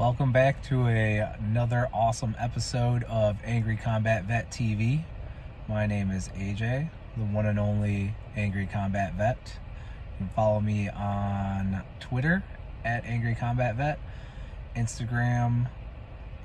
Welcome back to another awesome episode of Angry Combat Vet TV. My name is AJ, the one and only Angry Combat Vet. You can follow me on Twitter at Angry Combat Vet, Instagram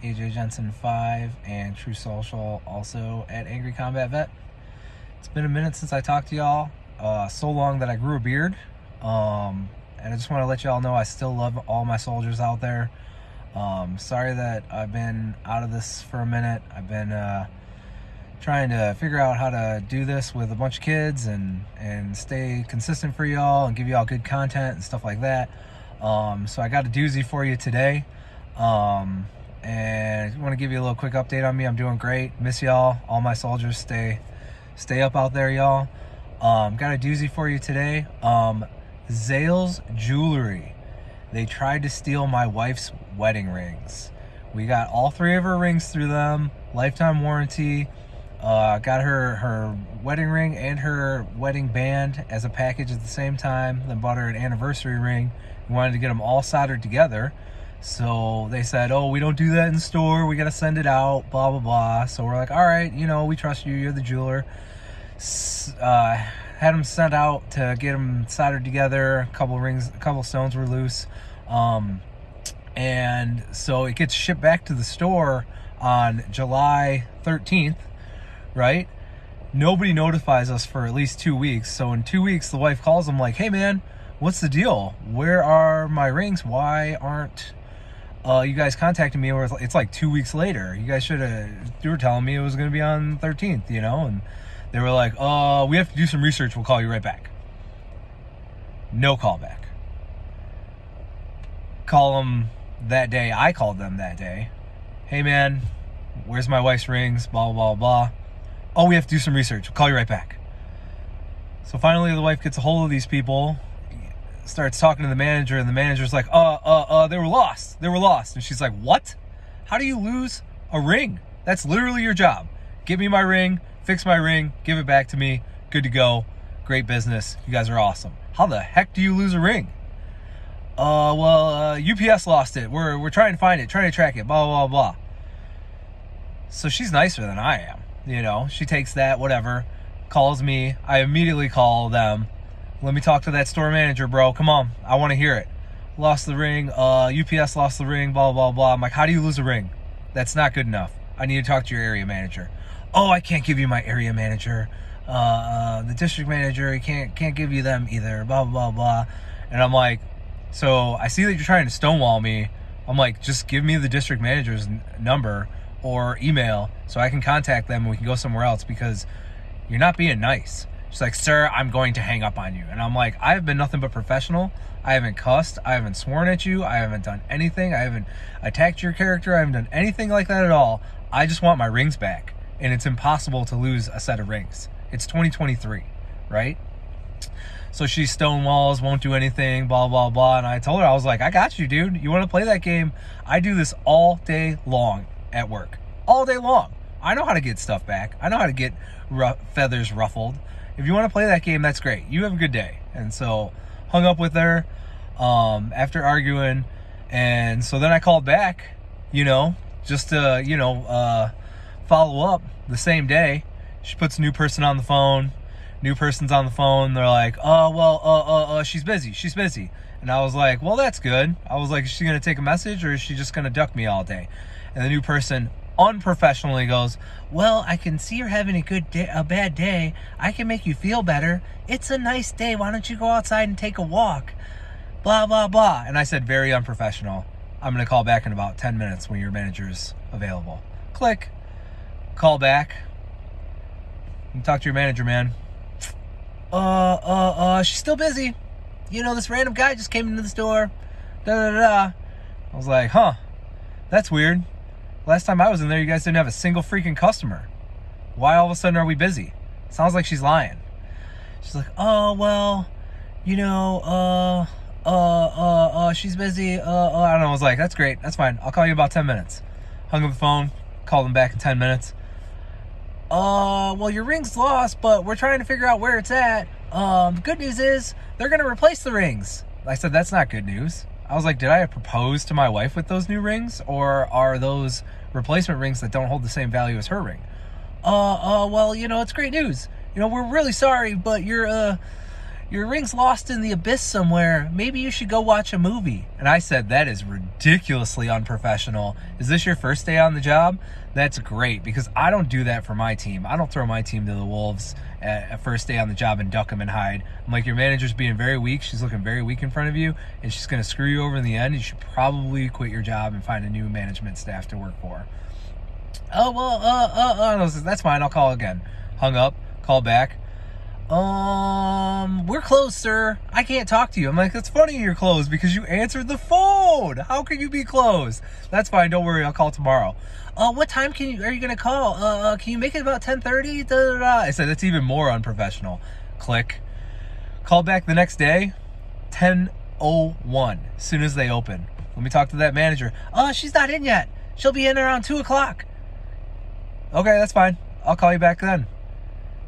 AJ Jensen 5, and True Social also at Angry Combat Vet. It's been a minute since I talked to y'all, so long that I grew a beard. And I just want to let y'all know I still love all my soldiers out there. Sorry that I've been out of this for a minute. I've been trying to figure out how to do this with a bunch of kids and stay consistent for y'all and give y'all good content and stuff like that. So I got a doozy for you today. And I want to give you a little quick update on me. I'm doing great. Miss y'all. All my soldiers stay up out there, y'all. Got a doozy for you today. Zales Jewelry. They tried to steal my wife's wedding rings. We got all three of her rings through them, lifetime warranty. Got her wedding ring and her wedding band as a package at the same time. Then bought her an anniversary ring. We wanted to get them all soldered together. So they said, oh, we don't do that in store. We got to send it out, blah, blah, blah. So we're like, all right, we trust you. You're the jeweler. Had them sent out to get them soldered together. A couple stones were loose. And so it gets shipped back to the store on July 13th, right? Nobody notifies us for at least 2 weeks. So in 2 weeks, the wife calls them like, hey man, what's the deal? Where are my rings? Why aren't you guys contacting me? Or it's like 2 weeks later. You guys you were telling me it was going to be on the 13th, and they were like, we have to do some research. We'll call you right back. No call back. Call them that day. I called them that day. Hey man, where's my wife's rings? Blah, blah, blah. Oh, we have to do some research. We'll call you right back. So finally the wife gets a hold of these people, starts talking to the manager, and the manager's like, they were lost. They were lost. And she's like, what? How do you lose a ring? That's literally your job. Give me my ring, fix my ring, give it back to me. Good to go. Great business. You guys are awesome. How the heck do you lose a ring? UPS lost it. We're trying to find it, trying to track it, blah, blah, blah. So she's nicer than I am. She takes that, whatever, calls me. I immediately call them. Let me talk to that store manager, bro. Come on. I want to hear it. Lost the ring. UPS lost the ring, blah, blah, blah. I'm like, how do you lose a ring? That's not good enough. I need to talk to your area manager. Oh, I can't give you my area manager. The district manager, he can't give you them either, blah, blah, blah. And I'm like, so I see that you're trying to stonewall me. I'm like, just give me the district manager's number or email so I can contact them and we can go somewhere else because you're not being nice. She's like, sir, I'm going to hang up on you. And I'm like, I have been nothing but professional. I haven't cussed. I haven't sworn at you. I haven't done anything. I haven't attacked your character. I haven't done anything like that at all. I just want my rings back. And it's impossible to lose a set of rings. It's 2023, right? So she stonewalls, won't do anything, blah, blah, blah. And I told her, I was like, I got you, dude. You want to play that game? I do this all day long at work. All day long. I know how to get stuff back. I know how to get feathers ruffled. If you want to play that game, that's great. You have a good day. And so hung up with her after arguing. And so then I called back, just to, follow up the same day. She puts a new person on the phone. New person's on the phone. They're like, she's busy. And I was like, well, that's good. I was like, is she going to take a message or is she just going to duck me all day? And the new person unprofessionally goes, well, I can see you're having a bad day. I can make you feel better. It's a nice day. Why don't you go outside and take a walk? Blah, blah, blah. And I said, very unprofessional. I'm going to call back in about 10 minutes when your manager's available. Click. Call back. You talk to your manager, man. She's still busy. This random guy just came into the store. I was like, huh, that's weird. Last time I was in there, you guys didn't have a single freaking customer. Why all of a sudden are we busy? Sounds like she's lying. She's like, oh, well, she's busy. I don't know. I was like, that's great. That's fine. I'll call you in about 10 minutes. Hung up the phone, called them back in 10 minutes. Well, your ring's lost, but we're trying to figure out where it's at. The good news is they're going to replace the rings. I said, that's not good news. I was like, did I propose to my wife with those new rings, or are those replacement rings that don't hold the same value as her ring? Well, it's great news. We're really sorry, but your ring's lost in the abyss somewhere. Maybe you should go watch a movie. And I said, that is ridiculously unprofessional. Is this your first day on the job? That's great, because I don't do that for my team. I don't throw my team to the wolves at first day on the job and duck them and hide. I'm like, your manager's being very weak. She's looking very weak in front of you, and she's going to screw you over in the end. You should probably quit your job and find a new management staff to work for. Oh, well, that's fine. I'll call again. Hung up, called back. We're closed, sir. I can't talk to you. I'm like, that's funny you're closed because you answered the phone. How can you be closed? That's fine. Don't worry. I'll call tomorrow. What time are you going to call? Can you make it about 10:30? I said, that's even more unprofessional. Click. Call back the next day, 10:01, as soon as they open. Let me talk to that manager. She's not in yet. She'll be in around 2 o'clock. Okay, that's fine. I'll call you back then.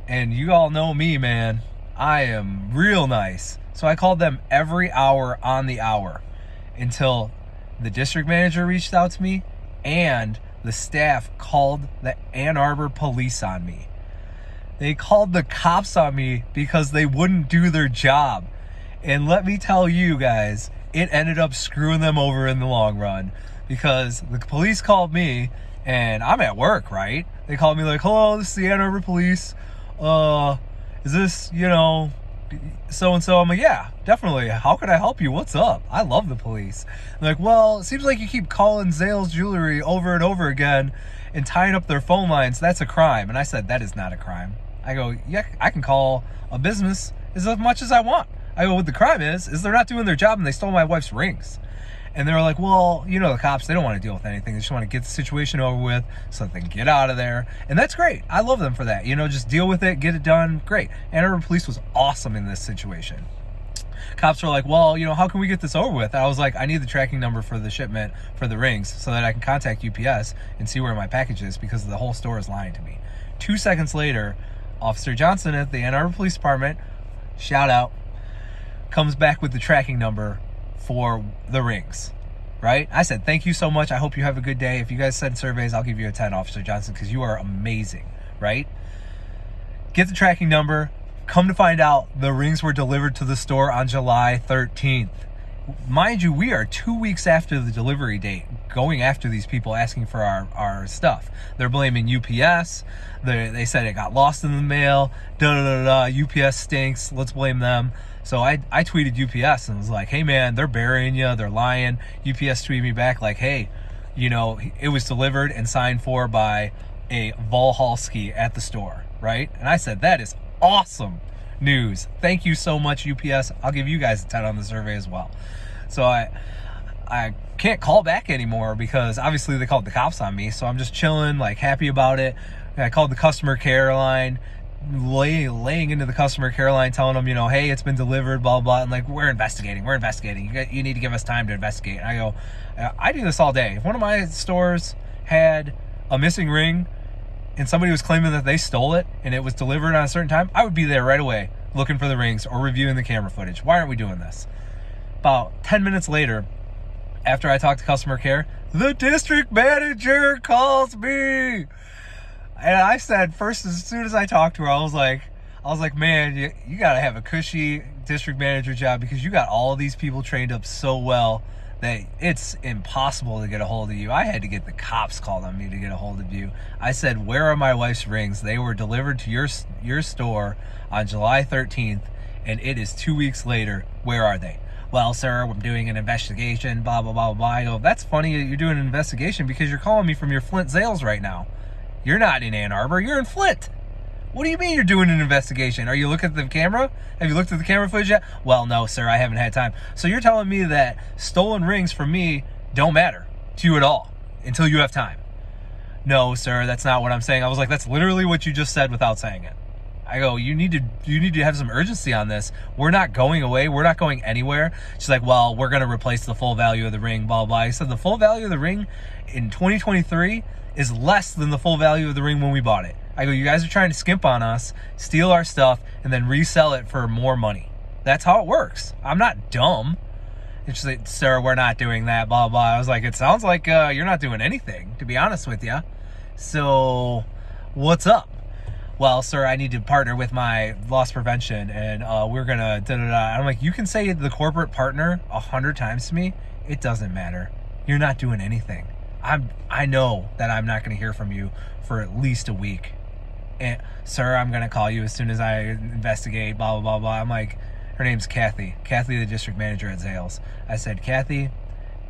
And you all know me, man. I am real nice. So I called them every hour on the hour until the district manager reached out to me and the staff called the Ann Arbor police on me. They called the cops on me because they wouldn't do their job. And let me tell you guys, it ended up screwing them over in the long run, because the police called me and I'm at work, right? They called me like, hello, this is the Ann Arbor police. Is this, so-and-so? I'm like, yeah, definitely. How can I help you? What's up? I love the police. They're like, well, it seems like you keep calling Zales Jewelry over and over again and tying up their phone lines. That's a crime. And I said, that is not a crime. I go, yeah, I can call a business as much as I want. I go, what the crime is they're not doing their job and they stole my wife's rings. And they were like, well, the cops, they don't want to deal with anything. They just want to get the situation over with so that they can get out of there. And that's great. I love them for that. Just deal with it, get it done. Great. Ann Arbor Police was awesome in this situation. Cops were like, well, how can we get this over with? I was like, I need the tracking number for the shipment for the rings so that I can contact UPS and see where my package is, because the whole store is lying to me. 2 seconds later, Officer Johnson at the Ann Arbor Police Department, shout out, comes back with the tracking number for the rings, right? I said, thank you so much. I hope you have a good day. If you guys send surveys, I'll give you a 10, Officer Johnson, because you are amazing, right? Get the tracking number. Come to find out, the rings were delivered to the store on July 13th. Mind you, we are 2 weeks after the delivery date, going after these people asking for our stuff. They're blaming UPS. They said it got lost in the mail. UPS stinks. Let's blame them. So I tweeted UPS and was like, hey man, they're burying you. They're lying. UPS tweeted me back like, hey, it was delivered and signed for by a Volhalski at the store, right? And I said, that is awesome news. Thank you so much, UPS. I'll give you guys a 10 on the survey as well. So I can't call back anymore because obviously they called the cops on me. So I'm just chilling, like happy about it. And I called the customer care line, laying into the customer care line, telling them, hey, it's been delivered, blah, blah. And like, we're investigating. You need to give us time to investigate. And I go, I do this all day. If one of my stores had a missing ring and somebody was claiming that they stole it and it was delivered on a certain time, I would be there right away looking for the rings or reviewing the camera footage. Why aren't we doing this? About 10 minutes later, after I talked to customer care, the district manager calls me. And I said, first, as soon as I talked to her, I was like, man, you got to have a cushy district manager job, because you got all of these people trained up so well that it's impossible to get a hold of you. I had to get the cops called on me to get a hold of you. I said, where are my wife's rings? They were delivered to your store on July 13th, and it is 2 weeks later. Where are they? Well, sir, I'm doing an investigation, blah, blah, blah, blah. I go, that's funny that you're doing an investigation, because you're calling me from your Flint Zales right now. You're not in Ann Arbor, you're in Flint. What do you mean you're doing an investigation? Are you looking at the camera? Have you looked at the camera footage yet? Well, no, sir, I haven't had time. So you're telling me that stolen rings from me don't matter to you at all until you have time? No, sir, that's not what I'm saying. I was like, that's literally what you just said without saying it. I go, you need to have some urgency on this. We're not going away. We're not going anywhere. She's like, well, we're going to replace the full value of the ring, blah, blah. I said, the full value of the ring in 2023 is less than the full value of the ring when we bought it. I go, you guys are trying to skimp on us, steal our stuff, and then resell it for more money. That's how it works. I'm not dumb. And she's like, sir, we're not doing that, blah, blah. I was like, it sounds like you're not doing anything, to be honest with you. So what's up? Well, sir, I need to partner with my loss prevention, and we're going to da-da-da. I'm like, you can say the corporate partner 100 times to me. It doesn't matter. You're not doing anything. I know that I'm not going to hear from you for at least a week. And, sir, I'm going to call you as soon as I investigate, blah, blah, blah, blah. I'm like, her name's Kathy, the district manager at Zales. I said, Kathy,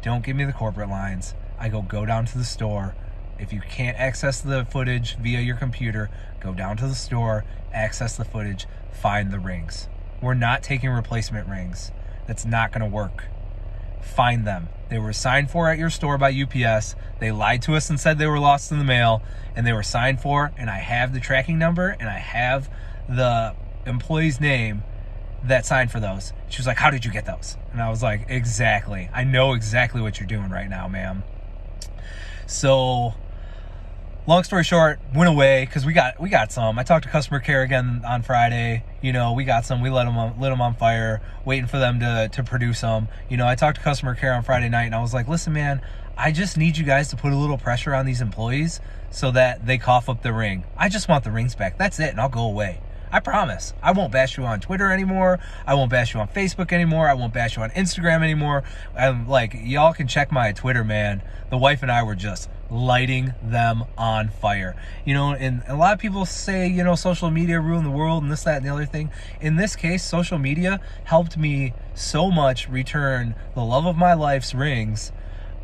don't give me the corporate lines. I go down to the store. If you can't access the footage via your computer, go down to the store, access the footage, find the rings. We're not taking replacement rings. That's not going to work. Find them. They were signed for at your store by UPS. They lied to us and said they were lost in the mail, and they were signed for, and I have the tracking number, and I have the employee's name that signed for those. She was like, how did you get those? And I was like, exactly. I know exactly what you're doing right now, ma'am. So, long story short, went away because we got some. I talked to customer care again on Friday. You know, we got some. We lit them on fire, waiting for them to produce them. You know, I talked to customer care on Friday night, and I was like, listen, man, I just need you guys to put a little pressure on these employees so that they cough up the ring. I just want the rings back. That's it, and I'll go away. I promise. I won't bash you on Twitter anymore. I won't bash you on Facebook anymore. I won't bash you on Instagram anymore. I'm like, y'all can check my Twitter, man. The wife and I were just lighting them on fire. You know, and a lot of people say, you know, social media ruined the world and this, that, and the other thing. In this case, social media helped me so much return the love of my life's rings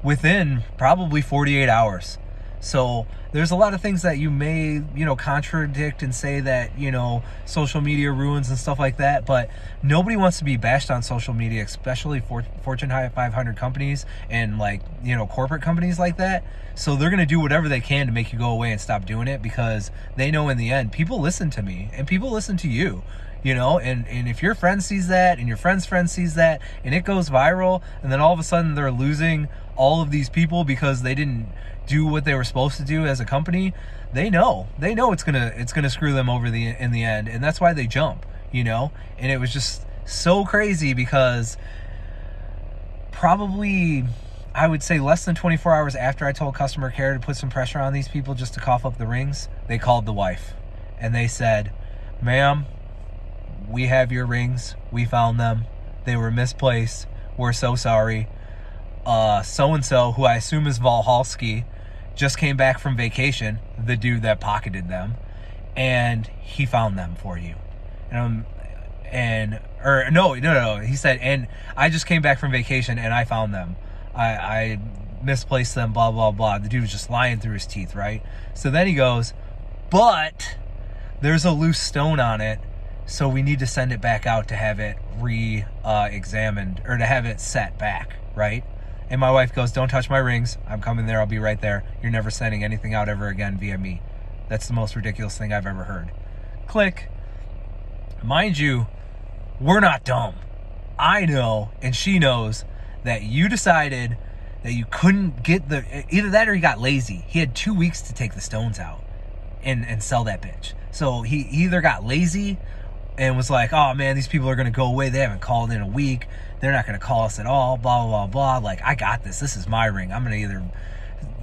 within probably 48 hours. So there's a lot of things that you may, you know, contradict and say that, you know, social media ruins and stuff like that, but nobody wants to be bashed on social media, especially Fortune 500 companies and, like, you know, corporate companies like that. So they're going to do whatever they can to make you go away and stop doing it, because they know in the end, people listen to me and people listen to you. You know, and if your friend sees that and your friend's friend sees that and it goes viral, and then all of a sudden they're losing all of these people because they didn't do what they were supposed to do as a company, they know it's gonna screw them over in the end, and that's why they jump, you know. And it was just so crazy because probably, I would say, less than 24 hours after I told customer care to put some pressure on these people just to cough up the rings, they called the wife and they said, ma'am, we have your rings. We found them. They were misplaced. We're so sorry. So-and-so, who I assume is Valhalski, just came back from vacation, the dude that pocketed them, and he found them for you. No. He said, and I just came back from vacation and I found them. I misplaced them, blah, blah, blah. The dude was just lying through his teeth, right? So then he goes, but there's a loose stone on it, so we need to send it back out to have it examined, or to have it set back, right? And my wife goes, don't touch my rings. I'm coming there. I'll be right there. You're never sending anything out ever again via me. That's the most ridiculous thing I've ever heard. Click. Mind you, we're not dumb. I know, and she knows, that you decided that you couldn't get either that or he got lazy. He had 2 weeks to take the stones out and sell that bitch. So he either got lazy and was like, oh man, these people are going to go away. They haven't called in a week. They're not going to call us at all, blah, blah, blah, blah. Like, I got this. This is my ring. I'm going to either,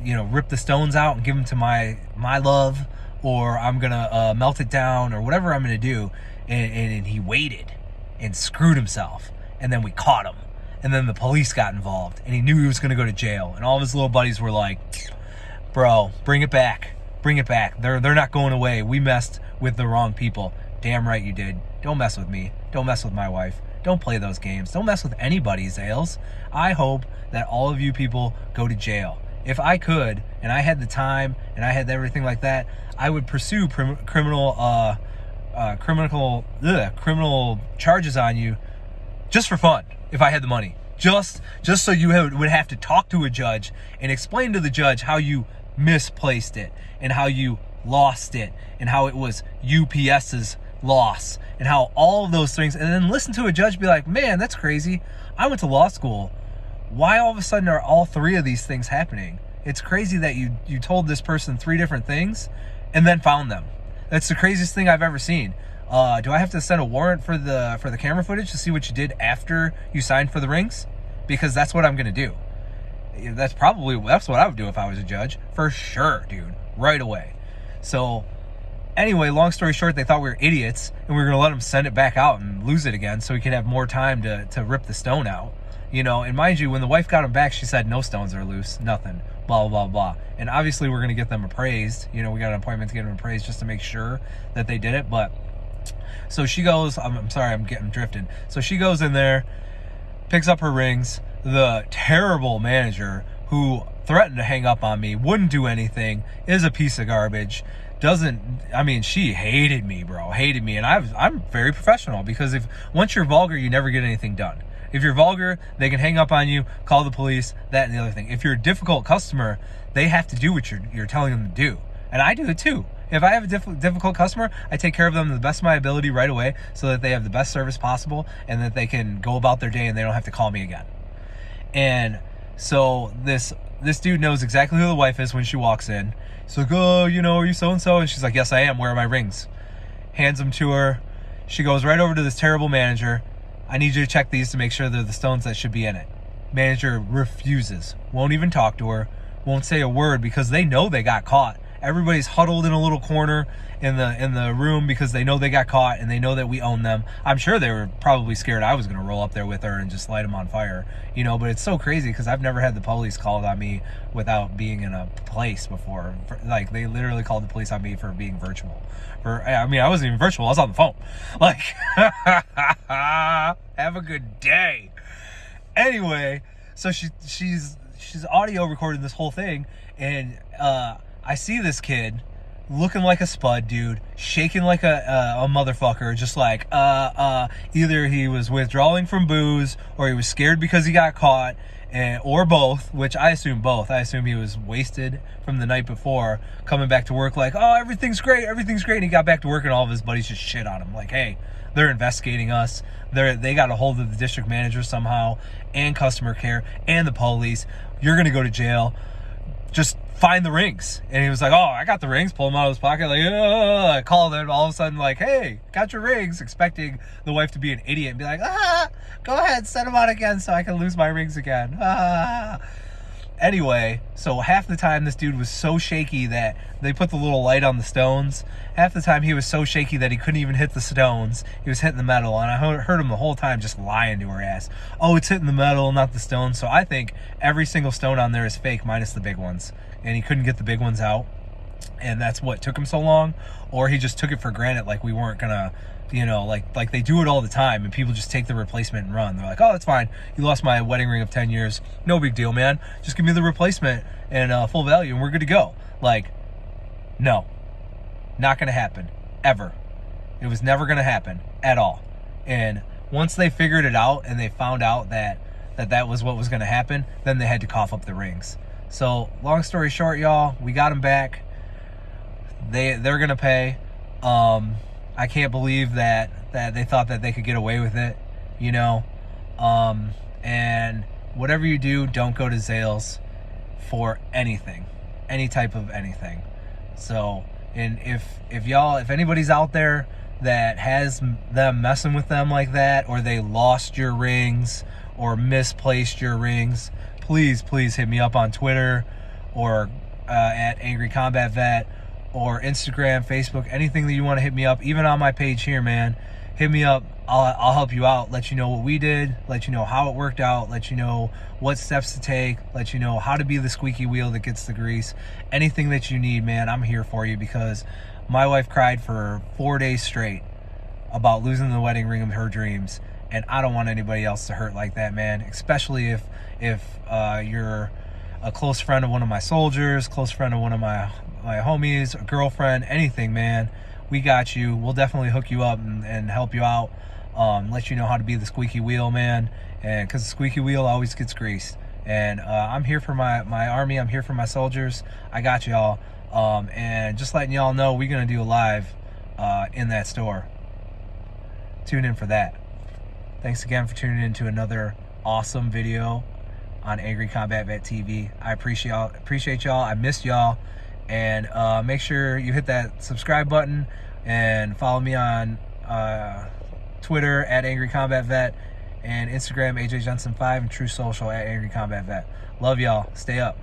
you know, rip the stones out and give them to my love, or I'm going to melt it down, or whatever I'm going to do. And he waited and screwed himself. And then we caught him. And then the police got involved. And he knew he was going to go to jail. And all of his little buddies were like, bro, bring it back. Bring it back. They're not going away. We messed with the wrong people. Damn right you did. Don't mess with me. Don't mess with my wife. Don't play those games. Don't mess with anybody, Zales. I hope that all of you people go to jail. If I could, and I had the time, and I had everything like that, I would pursue criminal charges on you just for fun, if I had the money. Just so you would have to talk to a judge and explain to the judge how you misplaced it, and how you lost it, and how it was UPS's loss, and how all of those things, and then listen to a judge be like, man, that's crazy. I went to law school. Why all of a sudden are all three of these things happening? It's crazy that you told this person 3 different things and then found them. That's the craziest thing I've ever seen. Do I have to send a warrant for the camera footage to see what you did after you signed for the rings? because that's what I'm going to do. That's what I would do if I was a judge, for sure, dude, right away. So anyway, long story short, they thought we were idiots and we were going to let them send it back out and lose it again so we could have more time to rip the stone out. You know, and mind you, when the wife got them back, she said no stones are loose, nothing, blah, blah, blah. And obviously we're going to get them appraised. You know, we got an appointment to get them appraised just to make sure that they did it. But so she goes, I'm sorry, I'm drifting. So she goes in there, picks up her rings. The terrible manager who threatened to hang up on me, wouldn't do anything, is a piece of garbage. She hated me, bro, hated me. And I'm very professional, because once you're vulgar, you never get anything done. If you're vulgar, they can hang up on you, call the police, that and the other thing. If you're a difficult customer, they have to do what you're telling them to do. And I do it too. If I have a difficult customer, I take care of them to the best of my ability right away so that they have the best service possible and that they can go about their day and they don't have to call me again. And so this dude knows exactly who the wife is when she walks in. He's like, oh, you know, are you so-and-so? And she's like, yes, I am. Where are my rings? Hands them to her. She goes right over to this terrible manager. I need you to check these to make sure they're the stones that should be in it. Manager refuses. Won't even talk to her. Won't say a word, because they know they got caught. Everybody's huddled in a little corner in the room because they know they got caught and they know that we own them. I'm sure they were probably scared I was going to roll up there with her and just light them on fire. You know, but it's so crazy because I've never had the police called on me without being in a place before. Like, they literally called the police on me for being virtual. I wasn't even virtual. I was on the phone. Like, have a good day. Anyway, so she's audio recording this whole thing, and I see this kid looking like a spud, dude, shaking like a motherfucker, just like either he was withdrawing from booze or he was scared because he got caught, or both, which I assume both. I assume he was wasted from the night before, coming back to work like, oh, everything's great, and he got back to work and all of his buddies just shit on him like, hey, they're investigating us. They got a hold of the district manager somehow, and customer care, and the police. You're gonna go to jail. Just find the rings. And he was like, oh, I got the rings. Pull them out of his pocket. Like, I called him all of a sudden like, hey, got your rings, expecting the wife to be an idiot and be like, go ahead, send them out again so I can lose my rings again. Anyway, so half the time this dude was so shaky that they put the little light on the stones. Half the time he was so shaky that he couldn't even hit the stones. He was hitting the metal, and I heard him the whole time just lying to her ass. Oh, it's hitting the metal, not the stones. So I think every single stone on there is fake, minus the big ones. And he couldn't get the big ones out, and that's what took him so long. Or he just took it for granted, like we weren't gonna, you know, like they do it all the time, and people just take the replacement and run. They're like, oh, that's fine. You lost my wedding ring of 10 years. No big deal, man. Just give me the replacement and full value, and we're good to go. Like, no. Not going to happen. Ever. It was never going to happen at all. And once they figured it out and they found out that was what was going to happen, then they had to cough up the rings. So, long story short, y'all, we got them back. They're going to pay. I can't believe that they thought that they could get away with it, you know. And whatever you do, don't go to Zales for anything, any type of anything. So, and if anybody's out there that has them messing with them like that, or they lost your rings or misplaced your rings, please hit me up on Twitter or at Angry Combat Vet, or Instagram, Facebook, anything that you want to hit me up, even on my page here, man. Hit me up. I'll help you out, let you know what we did, let you know how it worked out, let you know what steps to take, let you know how to be the squeaky wheel that gets the grease. Anything that you need, man, I'm here for you, because my wife cried for 4 days straight about losing the wedding ring of her dreams, and I don't want anybody else to hurt like that, man, especially if you're a close friend of one of my soldiers, close friend of one of my homies, a girlfriend, anything, man. We got you. We'll definitely hook you up and help you out. Let you know how to be the squeaky wheel, man. And because the squeaky wheel always gets greased. And I'm here for my army. I'm here for my soldiers. I got y'all. And just letting y'all know, we're going to do a live in that store. Tune in for that. Thanks again for tuning in to another awesome video on Angry Combat Vet TV. I appreciate y'all. I missed y'all. And make sure you hit that subscribe button and follow me on Twitter at Angry Combat Vet, and Instagram AJ Jensen 5 and True Social at Angry Combat Vet. Love y'all. Stay up.